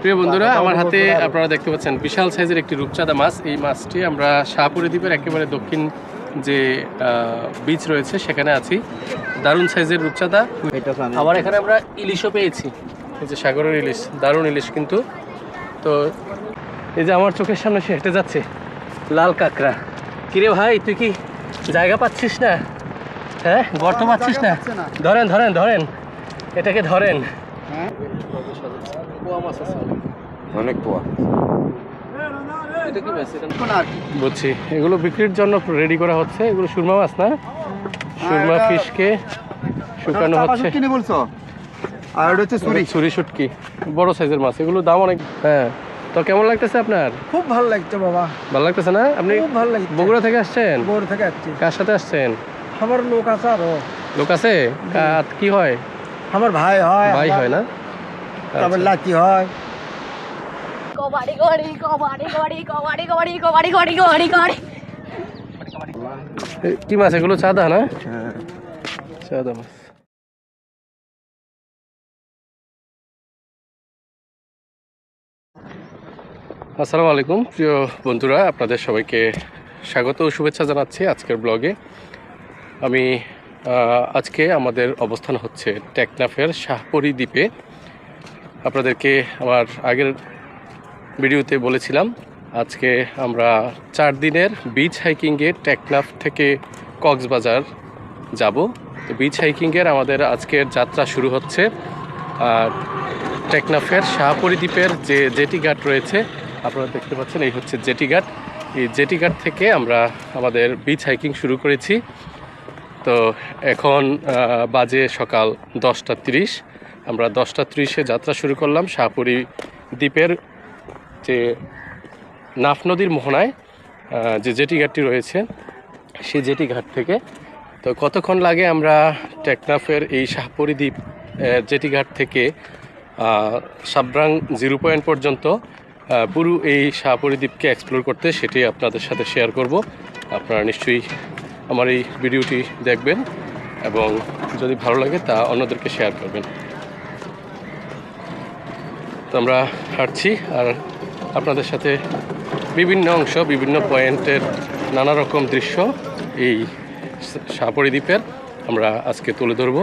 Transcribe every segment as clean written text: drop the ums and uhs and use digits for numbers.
প্রিয় বন্ধুরা, আমার হাতে আপনারা দেখতে পাচ্ছেন বিশাল সাইজের একটি রূপচাঁদা মাছ। এই মাছটি আমরা শাহপুরী দ্বীপের একেবারে দক্ষিণ যে বিচ রয়েছে সেখানে আছি। দারুণ সাইজের রূপচাঁদা। আবার এখানে আমরা ইলিশও পেয়েছি, এই যে সাগরের ইলিশ, দারুণ ইলিশ কিন্তু। তো এই যে আমার চোখের সামনে সে হেঁটে যাচ্ছে লাল কাঁকড়া। কিরে ভাই, তুই কি জায়গা পাচ্ছিস না? হ্যাঁ, গর্ত পাচ্ছিস না? ধরেন ধরেন ধরেন, এটাকে ধরেন। অনেক পোয়া বুঝছি, এগুলো বিক্রির জন্য রেডি করা হচ্ছে। এগুলো সুরমা মাছ না? সুরমা ফিশকে শুকানো হচ্ছে। আর এটা হচ্ছে ছুরি শুটকি, বড় সাইজের মাছ। এগুলো দাম অনেক। হ্যাঁ, তো কেমন লাগতেছে আপনার? খুব ভালো লাগছে বাবা। ভালো লাগতেছে না? আপনি খুব ভালো লাগছে। বগুড়া থেকে আসছেন? বগুড়া থেকে আসছি। কার সাথে আসছেন? আমার লোক আছে আরো। লোক আছে? কি হয়? আমার ভাই হয়। ভাই হয় না? তারপর লাতি হয়। কবাডি গড়ি কবাডি গড়ি কবাডি গড়ি কবাডি গড়ি গড়ি গড়ি। কি মাছ এগুলো? চাঁদা না? চাঁদা মাছ। আসসালামু আলাইকুম প্রিয় বন্ধুরা, আপনাদের সবাইকে স্বাগত ও শুভেচ্ছা জানাচ্ছি আজকের ব্লগে। আমি আজকে আমাদের অবস্থান হচ্ছে টেকনাফের শাহপরী দ্বীপে। আপনাদেরকে আমার আগের ভিডিওতে বলেছিলাম আজকে আমরা 4 দিনের বিচ হাইকিংয়ে টেকনাফ থেকে কক্সবাজার যাব। তো বিচ হাইকিংয়ের আমাদের আজকের যাত্রা শুরু হচ্ছে টেকনাফের শাহপরী দ্বীপের যে জেটি ঘাট রয়েছে, আপনারা দেখতে পাচ্ছেন এই হচ্ছে জেটি ঘাট। এই জেটি ঘাট থেকে আমরা আমাদের বিচ হাইকিং শুরু করেছি। তো এখন বাজে সকাল 10:30। আমরা 10:30-এ যাত্রা শুরু করলাম শাহপরী দ্বীপের যে নাফ নদীর মোহনায় যে জেটি ঘাটটি রয়েছে সেই জেটি ঘাট থেকে। তো কতক্ষণ লাগে আমরা টেকনাফের এই শাহপরী দ্বীপ জেটি ঘাট থেকে সাবরাং 0 পয়েন্ট পর্যন্ত পুরো এই শাহপরী দ্বীপকে এক্সপ্লোর করতে, সেটি আপনাদের সাথে শেয়ার করব। আপনারা নিশ্চয়ই আমার এই ভিডিওটি দেখবেন এবং যদি ভালো লাগে তা অন্যদেরকে শেয়ার করবেন। তো আমরা হাঁটছি আর আপনাদের সাথে বিভিন্ন অংশ, বিভিন্ন পয়েন্টের নানা রকম দৃশ্য এই শাহপরী দ্বীপের আমরা আজকে তুলে ধরব।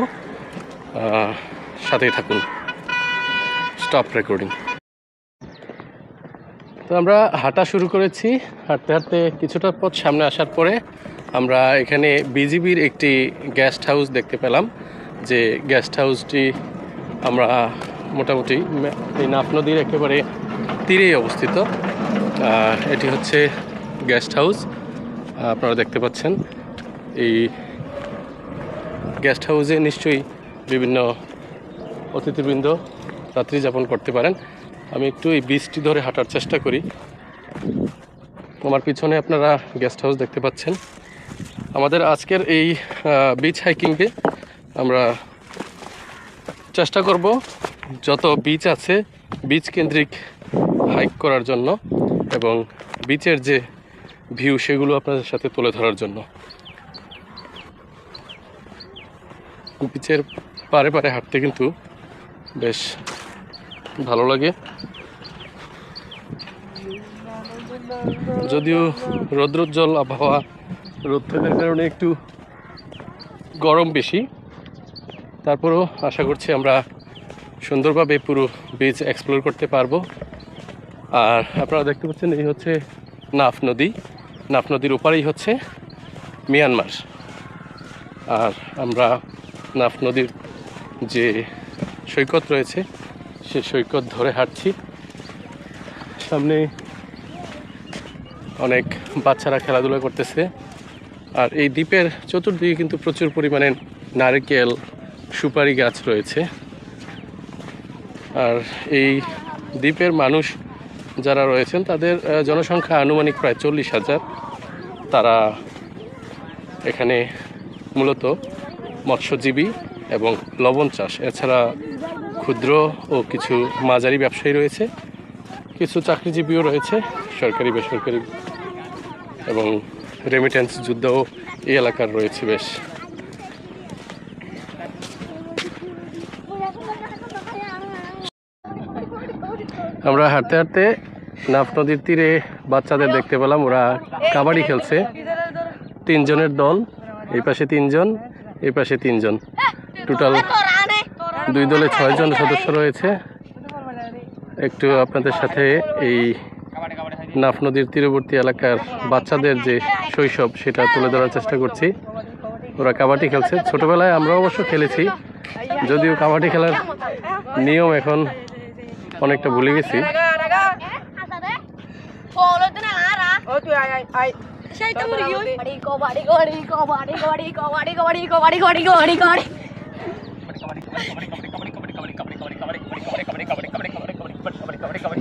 সাথেই থাকুন। Stop recording. তো আমরা হাঁটা শুরু করেছি। হাঁটতে হাঁটতে কিছুটা পথ সামনে আসার পরে আমরা এখানে বিজিবির একটি গেস্ট হাউস দেখতে পেলাম। যে গেস্ট হাউসটি আমরা মোটামুটি এই নাফ নদীর একেবারে তীরেই অবস্থিত। এটি হচ্ছে গেস্ট হাউস, আপনারা দেখতে পাচ্ছেন। এই গেস্ট হাউসে নিশ্চয়ই বিভিন্ন অতিথিবৃন্দ রাত্রি যাপন করতে পারেন। আমি একটু এই বিচটি ধরে হাঁটার চেষ্টা করি। আমার পিছনে আপনারা গেস্ট হাউস দেখতে পাচ্ছেন। আমাদের আজকের এই বিচ হাইকিংয়ে আমরা চেষ্টা করব যত বিচ আছে বিচ কেন্দ্রিক হাইক করার জন্য এবং বিচের যে ভিউ সেগুলো আপনাদের সাথে তুলে ধরার জন্য। বিচের পারে পারে হাঁটতে কিন্তু বেশ ভালো লাগে, যদিও রৌদ্রোজ্জ্বল আবহাওয়া, রোদ থাকার কারণে একটু গরম বেশি। তারপরেও আশা করছি আমরা সুন্দরভাবে পুরো বিচ এক্সপ্লোর করতে পারবো। আর আপনারা দেখতে পাচ্ছেন এই হচ্ছে নাফ নদী। নাফ নদীর ওপারেই হচ্ছে মিয়ানমার। আর আমরা নাফ নদীর যে সৈকত রয়েছে সে সৈকত ধরে হাঁটছি। সামনে অনেক বাচ্চারা খেলাধুলা করতেছে। আর এই দ্বীপের চতুর্দিকে কিন্তু প্রচুর পরিমাণে নারকেল, সুপারি গাছ রয়েছে। আর এই দ্বীপের মানুষ যারা রয়েছেন তাদের জনসংখ্যা আনুমানিক প্রায় 40,000। তারা এখানে মূলত মৎস্যজীবী এবং লবণ চাষ, এছাড়া ক্ষুদ্র ও কিছু মাঝারি ব্যবসায়ী রয়েছে, কিছু চাকরিজীবীও রয়েছে, সরকারি বেসরকারি, এবং রেমিটেন্স যুদ্ধও এই এলাকার রয়েছে বেশ। আমরা হাঁটতে হাঁটতে নাফ নদীর তীরে বাচ্চাদের দেখতে পেলাম, ওরা কাবাডি খেলছে। 3 জনের দল, এই পাশে 3 জন, এই পাশে 3 জন, টোটাল 2 দলে 6 জন সদস্য রয়েছে। একটু আপনাদের সাথে এই নাফ নদীর তীরবর্তী এলাকার বাচ্চাদের যে শৈশব সেটা তুলে ধরার চেষ্টা করছি। ওরা কাবাডি খেলছে, ছোটবেলায় আমরা অবশ্য খেলেছি, যদিও কাবাডি খেলার নিয়ম এখন অনেকটা ভুলে গেছি।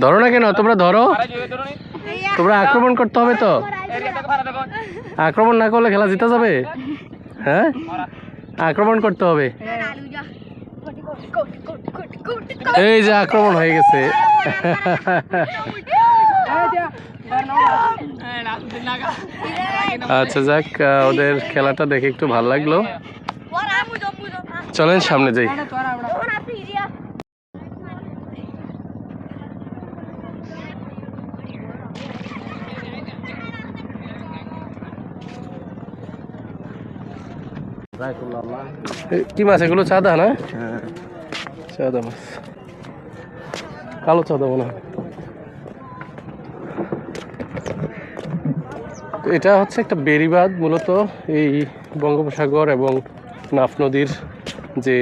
ধরো না কেন, তোমরা ধরো, তোমরা আক্রমণ করতে হবে তো, আক্রমণ না করলে খেলা জিতে যাবে। হ্যাঁ, আক্রমণ করতে হবে। এই যে আক্রমণ হয়ে গেছে। আচ্ছা যাক, ওদের খেলাটা দেখে একটু ভালো লাগলো। চলেন সামনে যাই। কি মাছ এগুলো? চাঁদা না? চাঁদা মাছ, কালো চাঁদা মনে হয়। এটা হচ্ছে একটা বেড়িবাঁধ, মূলত এই বঙ্গোপসাগর এবং নাফ নদীর যে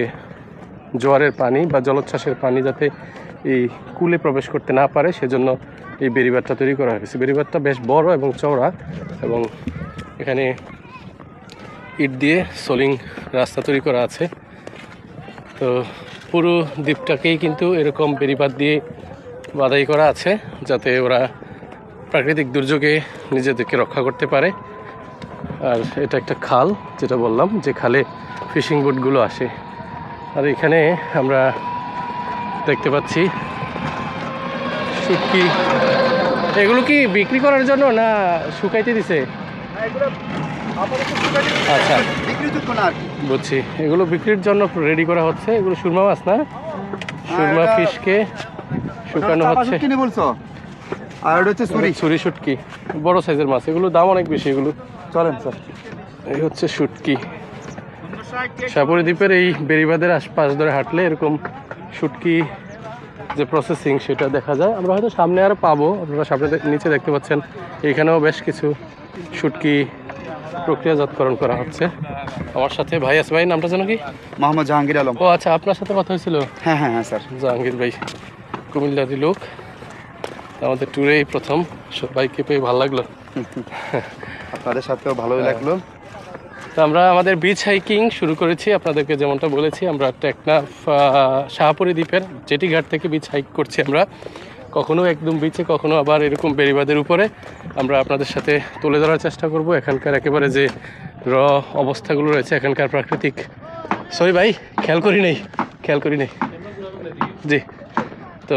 জোয়ারের পানি বা জলোচ্ছ্বাসের পানি যাতে এই কূলে প্রবেশ করতে না পারে সেজন্য এই বেড়িবাঁধটা তৈরি করা হয়েছে। বেড়িবাঁধটা বেশ বড় এবং চওড়া, এবং এখানে ইট দিয়ে সোলিং রাস্তা তৈরি করা আছে। তো পুরো দ্বীপটাকেই কিন্তু এরকম বেড়িবাঁধ দিয়ে বাধাই করা আছে, যাতে ওরা প্রাকৃতিক দুর্যোগে নিজেদেরকে রক্ষা করতে পারে। আর এটা একটা খাল, যেটা বললাম, যে খালে ফিশিং বোটগুলো আসে। আর এখানে আমরা দেখতে পাচ্ছি শুটকি। এগুলো কি বিক্রি করার জন্য না শুকাইতে দিছে? আচ্ছা বুঝছি, এগুলো বিক্রির জন্য রেডি করা হচ্ছে। এগুলো সুরমা মাছ না? সুরমা ফিশকে শুকানো হচ্ছে। আর এটা হচ্ছে ছুরি শুটকি, বড় সাইজের মাছ। এগুলো দাম অনেক বেশি। এগুলো চলেন স্যার। এই হচ্ছে শুটকি। সাপুরি দ্বীপের এই বেড়িবাঁধের আশপাশ ধরে হাঁটলে এরকম শুটকি যে প্রসেসিং সেটা দেখা যায়। আমরা হয়তো সামনে আরও পাবো। আপনারা সামনে নিচে দেখতে পাচ্ছেন এইখানেও বেশ কিছু শুটকি প্রক্রিয়াজাতকরণ করা হচ্ছে। আমার সাথে ভাই আছে। ভাই নামটা যেন কি? মোহাম্মদ জাহাঙ্গীর আলম। ও আচ্ছা, আপনার সাথে কথা হয়েছিল? হ্যাঁ হ্যাঁ হ্যাঁ স্যার। জাহাঙ্গীর ভাই কুমিল্লারই লোক, আমাদের ট্যুরেই প্রথম। সবাইকে পেয়ে ভালো লাগলো। আপনাদের সাথেও ভালোই লাগলো। তো আমরা আমাদের বিচ হাইকিং শুরু করেছি। আপনাদেরকে যেমনটা বলেছি, আমরা টেকনাফ শাহপুরী দ্বীপের জেটি ঘাট থেকে বিচ হাইক করছি। আমরা কখনো একদম বিচে, কখনো আবার এরকম বেড়িবাঁধের উপরে। আমরা আপনাদের সাথে তুলে ধরার চেষ্টা করব এখানকার একেবারে যে অবস্থাগুলো রয়েছে, এখানকার প্রাকৃতিক। সরি ভাই, খেয়াল করি নেই। জি, তো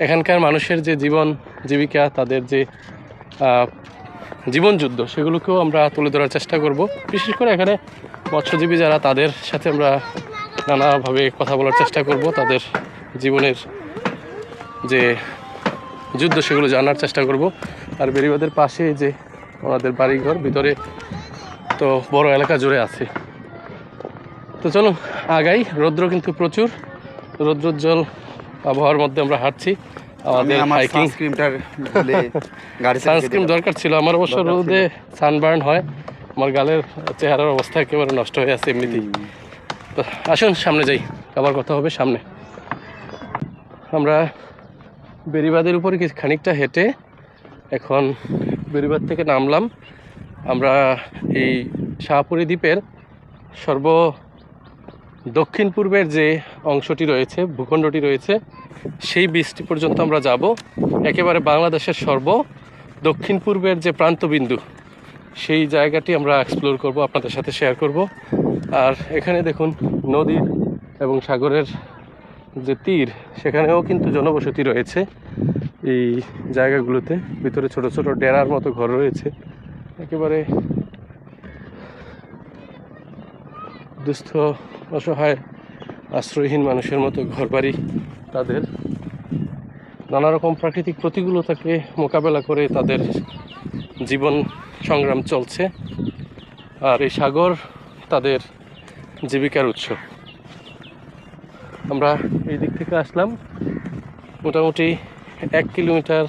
এখানকার মানুষের যে জীবন জীবিকা, তাদের যে জীবন যুদ্ধ, সেগুলোকেও আমরা তুলে ধরার চেষ্টা করব। বিশেষ করে এখানে মৎস্যজীবী যারা, তাদের সাথে আমরা নানাভাবে কথা বলার চেষ্টা করব। তাদের জীবনের যে যুদ্ধ সেগুলো জানার চেষ্টা করব। আর বেড়িবাঁধের পাশে যে ওনাদের বাড়িঘর, ভিতরে তো বড় এলাকা জুড়ে আছে। তো চলুন আগাই। রৌদ্র কিন্তু প্রচুর, রৌদ্রোজ্জ্বল আবহাওয়ার মধ্যে আমরা হাঁটছি। আমাদের হাইকিং সানস্ক্রিন দরকার ছিল আমার, অবশ্য রোদে সানবার্ন হয়। আমার গালের চেহারার অবস্থা একেবারে নষ্ট হয়ে আছে এমনিতেই। তো আসুন সামনে যাই, আবার কথা হবে সামনে। আমরা বেড়িবাঁধের উপরে খানিকটা হেঁটে এখন বেড়িবাঁধ থেকে নামলাম। আমরা এই শাহপুরী দ্বীপের দক্ষিণ পূর্বের যে অংশটি রয়েছে, ভূখণ্ডটি রয়েছে, সেই বীজটি পর্যন্ত আমরা যাব। একেবারে বাংলাদেশের দক্ষিণ পূর্বের যে প্রান্তবিন্দু, সেই জায়গাটি আমরা এক্সপ্লোর করব, আপনাদের সাথে শেয়ার করব। আর এখানে দেখুন নদীর এবং সাগরের যে তীর, সেখানেও কিন্তু জনবসতি রয়েছে। এই জায়গাগুলোতে ভিতরে ছোট ছোট ডেরার মতো ঘর রয়েছে। একেবারে দুস্থ অসহায় আশ্রয়হীন মানুষের মতো ঘরবাড়ি তাদের। নানা রকম প্রাকৃতিক প্রতিকূলতাকে মোকাবেলা করে তাদের জীবন সংগ্রাম চলছে। আর এই সাগর তাদের জীবিকার উৎস। আমরা এই দিক থেকে আসলাম, মোটামুটি 1 কিলোমিটার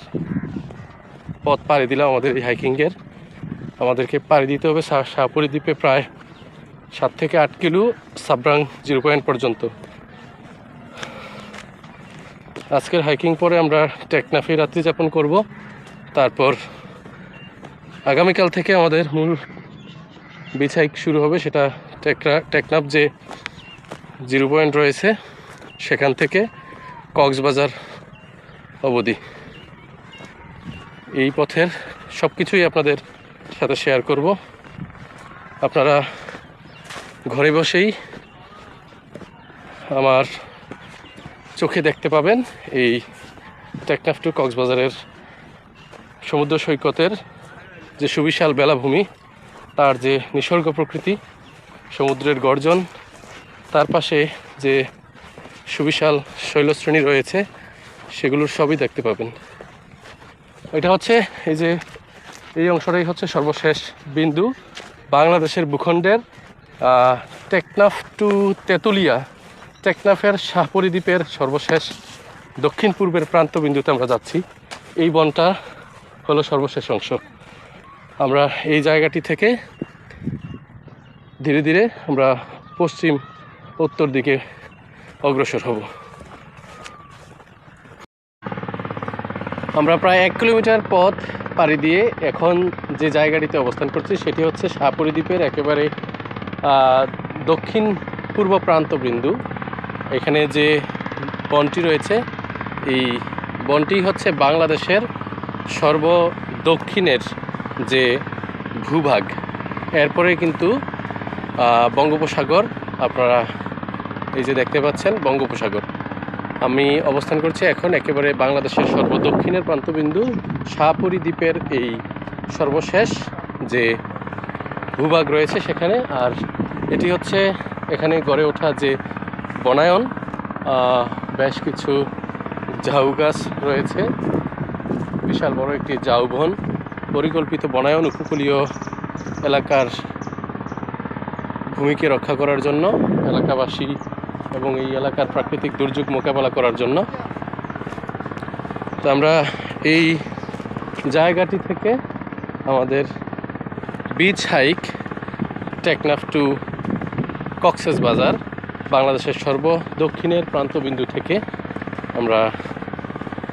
পথ পাড়ি দিলাম আমাদের এই হাইকিংয়ের। আমাদেরকে পাড়ি দিতে হবে শাহপুরী দ্বীপে প্রায় 7 থেকে 8 কিলো সাবরাং 0 পয়েন্ট পর্যন্ত। আজকের হাইকিং পরে আমরা টেকনাফে রাত্রি যাপন করব। তারপর আগামীকাল থেকে আমাদের মূল বিচ হাইক শুরু হবে, সেটা টেকনাফ যে 0 পয়েন্ট রয়েছে সেখান থেকে কক্সবাজার অবধি। এই পথের সব কিছুই আপনাদের সাথে শেয়ার করব। আপনারা ঘরে বসেই আমার চোখে দেখতে পাবেন এই টেকনাফ টু কক্সবাজারের সমুদ্র সৈকতের যে সুবিশাল বেলাভূমি, তার যে নিসর্গ প্রকৃতি, সমুদ্রের গর্জন, তার পাশে যে সুবিশাল শৈলশ্রেণী রয়েছে, সেগুলোর সবই দেখতে পাবেন। এটা হচ্ছে এই অংশটাই হচ্ছে সর্বশেষ বিন্দু বাংলাদেশের ভূখণ্ডের টেকনাফ টু তেঁতুলিয়া। টেকনাফের শাহপুরী দ্বীপের সর্বশেষ দক্ষিণ পূর্বের প্রান্ত বিন্দুতে আমরা যাচ্ছি। এই বনটা হলো সর্বশেষ অংশ। আমরা এই জায়গাটি থেকে ধীরে ধীরে আমরা পশ্চিম উত্তর দিকে অগ্রসর হব। আমরা প্রায় 1 কিলোমিটার পথ পাড়ি দিয়ে এখন যে জায়গাটিতে অবস্থান করছি সেটি হচ্ছে শাহপুরী দ্বীপের একেবারে দক্ষিণ পূর্ব প্রান্ত বিন্দু। এখানে যে বনটি রয়েছে, এই বনটি হচ্ছে বাংলাদেশের সর্বদক্ষিণের যে ভূভাগ। এরপরে কিন্তু বঙ্গোপসাগর, আপনারা এই যে দেখতে পাচ্ছেন বঙ্গোপসাগর। আমি অবস্থান করছি এখন একেবারে বাংলাদেশের সর্বদক্ষিণের প্রান্তবিন্দু শাহপুরী দ্বীপের এই সর্বশেষ যে ভূভাগ রয়েছে সেখানে। আর এটি হচ্ছে এখানে গড়ে ওঠা যে বনায়ন, বেশ কিছু ঝাউ গাছ রয়েছে, বিশাল বড় একটি ঝাউবন, পরিকল্পিত বনায়ন উপকূলীয় এলাকার ভূমিকে রক্ষা করার জন্য, এলাকাবাসী এবং এই এলাকার প্রাকৃতিক দুর্যোগ মোকাবেলা করার জন্য। তো আমরা এই জায়গাটি থেকে আমাদের beach hike Teknaf to Cox's Bazar, বাংলাদেশের সর্বদক্ষিণের প্রান্তবিন্দু থেকে আমরা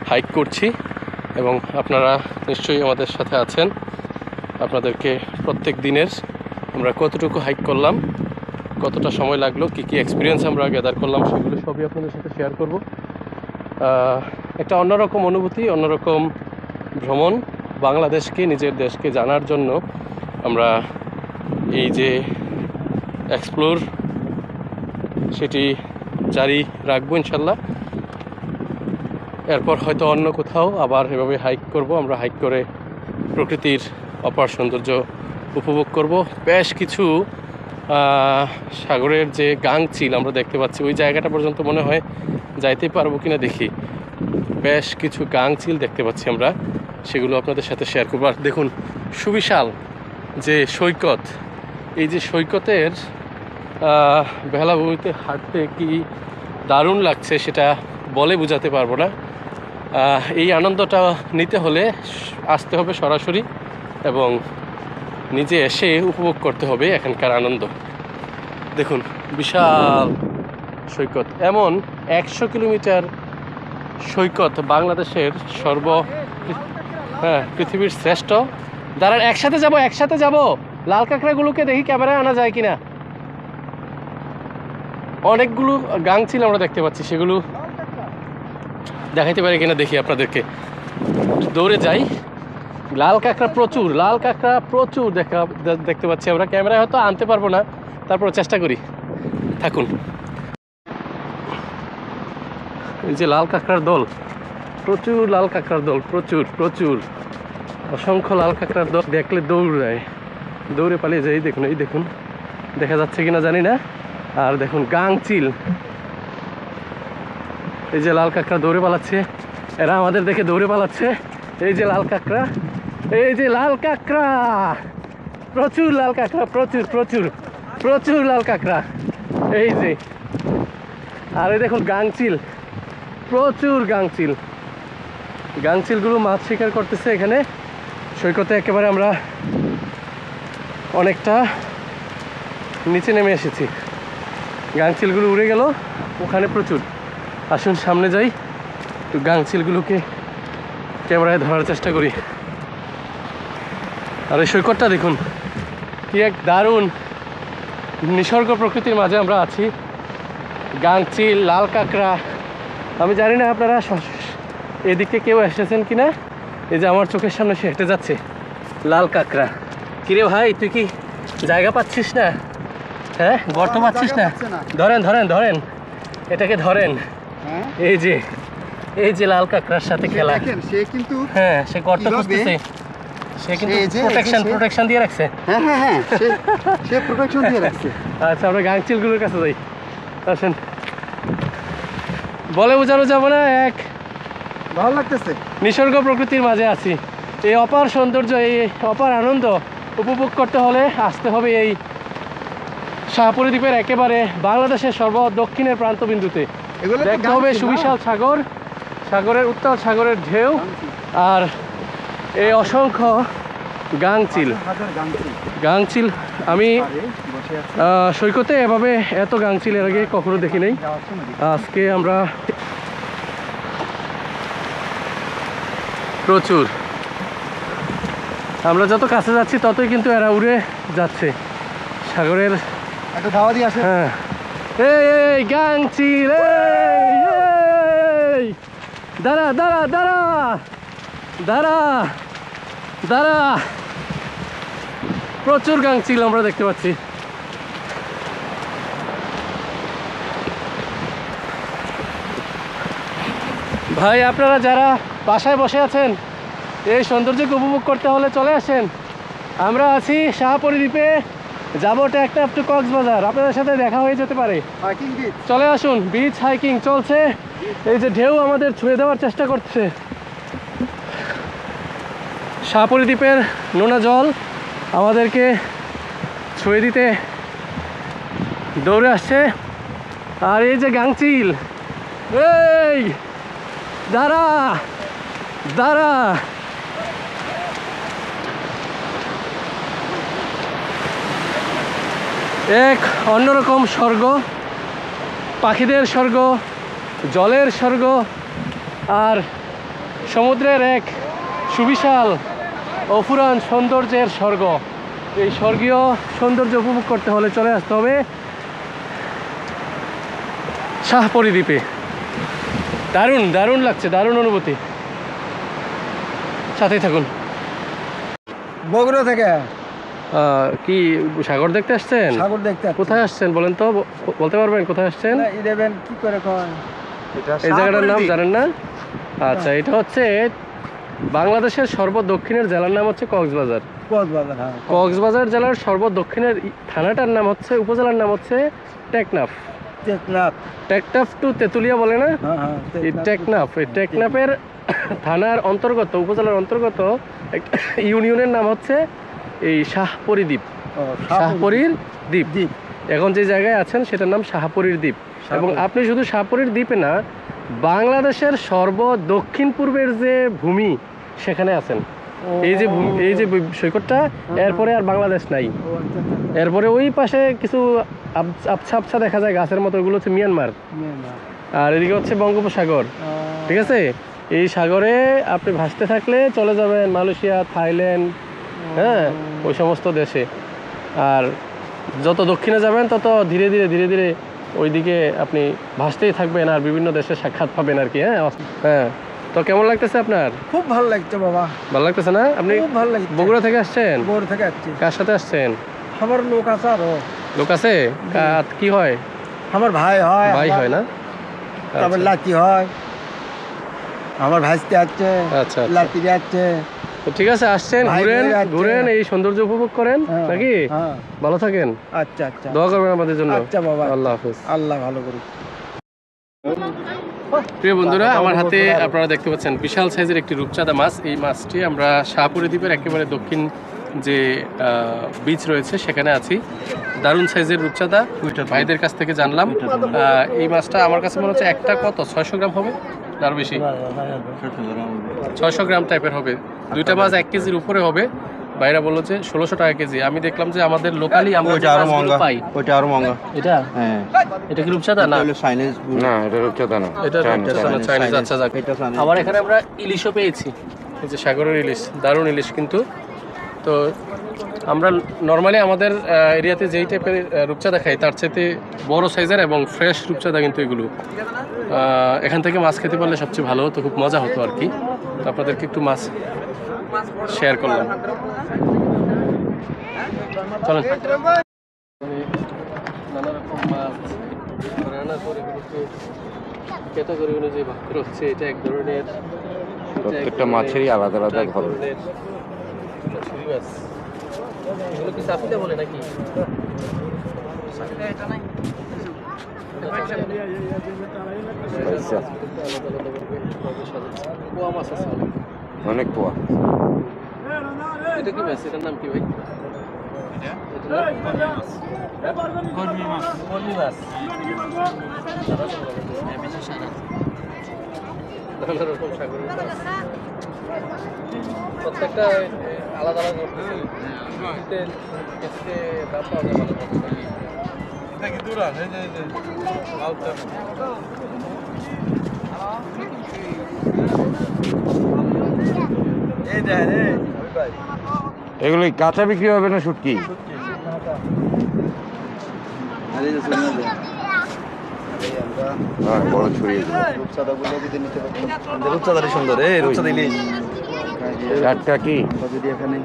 হাইক করছি এবং আপনারা নিশ্চয়ই আমাদের সাথে আছেন। আপনাদেরকে প্রত্যেক দিনের আমরা কতটুকু হাইক করলাম, কতটা সময় লাগলো, কী কী এক্সপিরিয়েন্স আমরা গ্যাদার করলাম, সেগুলো সবই আপনাদের সাথে শেয়ার করব। একটা অন্যরকম অনুভূতি, অন্যরকম ভ্রমণ, বাংলাদেশকে, নিজের দেশকে জানার জন্য আমরা এই যে এক্সপ্লোর সেটি জারি রাখবো ইনশাল্লাহ। এরপর হয়তো অন্য কোথাও আবার এভাবে হাইক করব। আমরা হাইক করে প্রকৃতির অপার সৌন্দর্য উপভোগ করব। বেশ কিছু সাগরের যে গাংচিল আমরা দেখতে পাচ্ছি, ওই জায়গাটা পর্যন্ত মনে হয় যাইতে পারবো কিনা দেখি। বেশ কিছু গাংচিল দেখতে পাচ্ছি আমরা, সেগুলো আপনাদের সাথে শেয়ার করবো। আর দেখুন সুবিশাল যে সৈকত, এই যে সৈকতের বেলাভূমিতে হাঁটতে কি দারুণ লাগছে সেটা বলে বোঝাতে পারবো না। এই আনন্দটা নিতে হলে আসতে হবে সরাসরি এবং নিজে এসে উপভোগ করতে হবে এখানকার আনন্দ। দেখুন বিশাল সৈকত, এমন 100 কিলোমিটার সৈকত বাংলাদেশের পৃথিবীর শ্রেষ্ঠ। দাঁড়ান, একসাথে যাব। লাল কাঁকড়াগুলোকে দেখি ক্যামেরায় আনা যায় কিনা। অনেকগুলো গাংচিল আমরা দেখতে পাচ্ছি, সেগুলো দেখাইতে পারি কিনা দেখি আপনাদেরকে। দৌড়ে যাই। লাল কাঁকড়া প্রচুর দেখতে পাচ্ছি আমরা। ক্যামেরায় হয়তো আনতে পারবো না, তারপর চেষ্টা করি, থাকুন। এই যে লাল কাঁকড়ার দল, প্রচুর লাল কাঁকড়ার দল, প্রচুর অসংখ্য লাল কাঁকড়ার দল। দেখলে দৌড়ে পালিয়ে যাই। দেখুন, এই দেখুন, দেখা যাচ্ছে কিনা জানি না। আর দেখুন গাংচিল, এই যে লাল কাঁকড়া দৌড়ে পালাচ্ছে, এরা আমাদের দেখে দৌড়ে পালাচ্ছে। এই যে লাল কাঁকড়া, এই যে লাল কাঁকড়া, প্রচুর লাল কাঁকড়া, প্রচুর প্রচুর প্রচুর লাল কাঁকড়া। এই যে, আর এই দেখুন গাংচিল, প্রচুর গাংচিল। গাংচিলগুলো মাছ শিকার করতেছে এখানে সৈকতে। একেবারে আমরা অনেকটা নিচে নেমে এসেছি, গাংচিলগুলো উড়ে গেল ওখানে প্রচুর। আসুন সামনে যাই, একটু গাংচিলগুলোকে ক্যামেরায় ধরার চেষ্টা করি। আর এই সৈকতটা দেখুন, কি এক দারুণ নিসর্গ প্রকৃতির মাঝে আমরা আছি। গাংচিল, লাল কাঁকড়া, আমি জানি না আপনারা এদিকে কেউ এসেছেন কিনা। এই যে আমার চোখের সামনে সে হেঁটে যাচ্ছে, লাল কাঁকড়া। কিরে ভাই, তুই কি জায়গা পাচ্ছিস না? হ্যাঁ, গর্ত পাচ্ছিস না? ধরেন ধরেন ধরেন, এটাকে ধরেন। হ্যাঁ, এই যে লাল কাঁকড়ার সাথে খেলা। দেখেন সে কিন্তু, হ্যাঁ, সে গর্ত কিভাবে? খুঁজতেছে। সে কিন্তু এই যে, প্রোটেকশন দিয়ে রাখছে। হ্যাঁ হ্যাঁ হ্যাঁ, সে প্রোটেকশন দিয়ে রাখছে। আচ্ছা, আমরা গাংচিলগুলোর কাছে যাই। আসেন, বলে বোঝানো যাবে না, এক ভালো লাগতেছে। নিসর্গ প্রকৃতির মাঝে আছি। এই অপার সৌন্দর্য, এই অপার আনন্দ উপভোগ করতে হলে আসতে হবে এই শাহপুরী দ্বীপের একেবারে বাংলাদেশের দক্ষিণের প্রান্তবিন্দুতে। এগুলো তো দেখতে হবে গাংচিল, সুবিশাল সাগর, সাগরের উত্তাল সাগরের ঢেউ, আর এই অসংখ্য গাংচিল। হাজার গাংচিল গাংচিল আমি আরে বসে আছে। সৈকতে এভাবে এত গাংচিল এর আগে কখনো দেখি নাই। যাওয়ার সময় দেখি। আজকে আমরা প্রচুর, আমরা যত কাছে যাচ্ছি ততই কিন্তু এরা উড়ে যাচ্ছে সাগরের। একটু ধাওয়া দিয়ে আসে। হ্যাঁ, এই গাংচিল, এই দাঁড়া দাঁড়া দাঁড়া দাঁড়া দাঁড়া, প্রচুর গাংচিল আমরা দেখতে পাচ্ছি। ভাই, আপনারা যারা বাসায় বসে আছেন, এই সৌন্দর্যকে উপভোগ করতে হলে চলে আসেন। আমরা আছি শাহপুরী দ্বীপে, যাবো টেকনাফ টু কক্সবাজার। আপনাদের সাথে দেখা হয়ে যেতে পারে। Hiking beach. চলে আসুন, বিচ হাইকিং চলছে। এই যে ঢেউ আমাদের ছুঁয়ে দেওয়ার চেষ্টা করছে, শাহপুরী দ্বীপের নোনা জল আমাদেরকে ছুঁয়ে দিতে দৌড়ে আসছে। আর এই যে গাংচিল, এই দাঁড়া দাঁড়া, এক অন্যরকম স্বর্গ, পাখিদের স্বর্গ, জলের স্বর্গ, আর সমুদ্রের এক সুবিশাল অফুরান সৌন্দর্যের স্বর্গ। এই স্বর্গীয় সৌন্দর্য উপভোগ করতে হলে চলে আসতে হবে শাহপুরী দ্বীপে। দারুণ দারুণ লাগছে, দারুণ অনুভূতি। সাথেই থাকুন। বগুড়া থেকে কি সাগর দেখতে আসছেন? সাগর দেখতে আসছি। কোথায় আসছেন বলেন তো, বলতে পারবেন কোথায় আসছেন? না, ইলেভেন কি করে কয়? এই জায়গাটার নাম জানেন না? আচ্ছা, এটা হচ্ছে বাংলাদেশের সর্বদক্ষিণের জেলার নাম হচ্ছে কক্সবাজার। কক্সবাজার, হ্যাঁ। কক্সবাজার জেলার সর্বদক্ষিণের থানাটার নাম হচ্ছে, উপজেলার নাম হচ্ছে টেকনাফ। টেকনাফ, টেকনাফ টু তেঁতুলিয়া বলে না? হ্যাঁ হ্যাঁ, এই টেকনাফ, এই টেকনাফের থানার অন্তর্গত, উপজেলার অন্তর্গত একটা ইউনিয়নের নাম হচ্ছে এই শাহপুরী দ্বীপ। ও, শাহপুরীর দ্বীপ। দ্বীপ। এখন যে জায়গায় আছেন সেটার নাম শাহপুরীর দ্বীপ। এবং আপনি শুধু শাহপুরীর দ্বীপে না, বাংলাদেশের সর্বদক্ষিণ পূর্বের যে ভূমি সেখানে আছেন। এই যে ভূমি, এই যে সৈকতটা, এরপরে আর বাংলাদেশ নাই। ও, আচ্ছা, আচ্ছা। এরপরে ওই পাশে কিছু আবছা আবছা দেখা যায় গাছের মতো, ওগুলো হচ্ছে মিয়ানমার। মিয়ানমার। আর এদিকে হচ্ছে বঙ্গোপসাগর। ঠিক আছে, এই সাগরে আপনি ভাসতে থাকলে চলে যাবেন মালয়েশিয়া, থাইল্যান্ড, হ্যাঁ, ওই সমস্ত দেশে। আর যত দক্ষিণে যাবেন তত ধীরে ধীরে ধীরে ধীরে ওইদিকে আপনি ভাসতেই থাকবেন, আর বিভিন্ন দেশের সাক্ষাৎ পাবেন আর কি। হ্যাঁ হ্যাঁ, তো কেমন লাগতেছে আপনার? খুব ভালো লাগছে বাবা, ভালো লাগতেছে না? আপনি খুব ভালো লাগছে। বগুড়া থেকে আসছেন? বগুড়া থেকে আসছি। কার সাথে আসছেন? আমার লোক আছে আরো। লোক আছে? কি হয়? আমার ভাই হয়। ভাই হয় না? তারপর আচ্ছা। লাতি হয়। আমার ভাইস্তে আছে, আচ্ছা, আচ্ছা। লাতি আছে। তো ঠিক আছে, আসছেন, ভাই ঘুরেন বোনেরা আছে। ঘুরেন, এই সৌন্দর্য উপভোগ করেন হ্যাঁ, নাকি? হ্যাঁ। ভালো থাকেন, আচ্ছা আচ্ছা, দোয়া করবেন আমাদের জন্য। আচ্ছা বাবা, আল্লাহ হাফেজ। আল্লাহ ভালো করুক। প্রিয় বন্ধুরা, আমার হাতে আপনারা দেখতে পাচ্ছেন বিশাল সাইজের একটি রূপচাঁদা মাছ। এই মাছটি আমরা শাহপুরী দ্বীপের একেবারে দক্ষিণ যে বিচ রয়েছে সেখানে আছি। দারুণ সাইজের রূপচাঁদা, ভাইদের কাছ থেকে জানলাম। এই মাছটা আমার কাছে মনে হচ্ছে একটা কত 600 গ্রাম হবে, তার বেশি 600 গ্রাম টাইপের হবে। দুইটা মাছ 1 কেজির উপরে হবে। ভাইরা বললো যে 1600 টাকা কেজি। আমি দেখলাম যে আমাদের লোকালি আমরা যে মাছগুলো পাই, ওইটা আরো মহঙ্গা। এটা হ্যাঁ, এটা কি রূপচাঁদা না? চাইনিজ। না, এটা রূপচাঁদা না। এটা রূপচাঁদা না, চাইনিজ। আচ্ছা যাক। এটা চাইনিজ। আবার এখানে আমরা ইলিশও পেয়েছি, এই যে সাগরের ইলিশ, দারুণ ইলিশ কিন্তু। তো আমরা নর্মালি আমাদের এরিয়াতে যেই টাইপের রূপচাঁদা খাই তার চাইতে বড় সাইজের এবং ফ্রেশ রূপচাঁদা কিন্তু এগুলো। এখান থেকে মাছ খেতে পারলে সবচেয়ে ভালো হতো, খুব মজা হতো আর কি। তো আপনাদেরকে একটু মাছ শেয়ার করলাম। চলেন। নানা রকম মাছ রান্না করে ক্যাটাগরি অনুযায়ী ভাগ করা হচ্ছে। এটা এক ধরনের, প্রত্যেকটা মাছেরই আলাদা আলাদা ধরন। ছুরি মাছ, এগুলো কি সাফিদা বলে নাকি? পোয়া মাছ আছে অনেক পোয়া। এটা কি মাছ? এটার নাম কি ভাই? কর্মি মাছ। নানা রকম সাগরের মাছ, প্রত্যেকটা আলাদা আলাদা করতেছে। দাম পাওয়া যায় ভালো মতো নাকি? এগুলো কাঁচা বিক্রি হবে না শুটকি? আরে যে শুনে দে আমরা হ্যাঁ, বড় ছড়িয়ে দেবো। রূপচাঁদা গুলো যদি নিতে পারতাম, রূপচাঁদাটা সুন্দর। এই রূপচাঁদা ইলিশ। টাটকা কি? আমরা যদি এখানে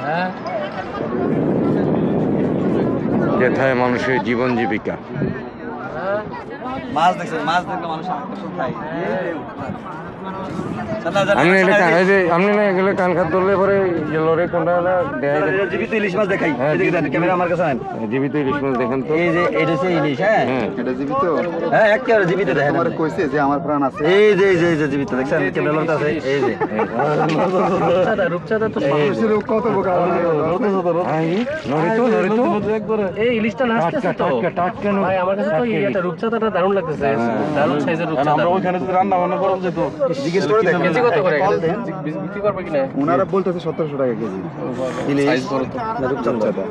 হ্যাঁ, যেথায় মানুষের জীবন জীবিকা। মাছ দেখছেন, মাছ দেখলে মানুষ আকর্ষণ খায়। আপনি না এগুলো কান খাত ধরলে পরে লড়ে কোনটা না জীবিত ইলিশ মাছ দেখাই। এদিকে দেন, ক্যামেরা আমার কাছে আনেন। জীবিত ইলিশ মাছ দেখেন তো। এই যে এটা হচ্ছে ইলিশ। হ্যাঁ এটা জীবিত। হ্যাঁ, একেবারে জীবিত দেখেন। তোমার কইছে যে আমার প্রাণ আছে। এই যে জীবিত দেখছেন, ক্যামেরা আমার কাছে। এই যে রূপচাঁদা তো মানুষের কত বোকা এই ইলিশটা নাচতেছে তো। টাটকা ভাই আমার কাছে তো এটা রূপচাঁদাটা দারুণ লাগতেছে, দারুণ সাইজের রূপচাঁদা। আমরা ওইখানে যদি রান্না বান্না করব যে তো জিজ্ঞেস করে দেখেন কেজি কত করে কল দেন। বিক্রি করবে কিনা? ওনারা বলতেছে 1700 টাকা কেজি সাইজ বড় তো। রূপচাঁদা।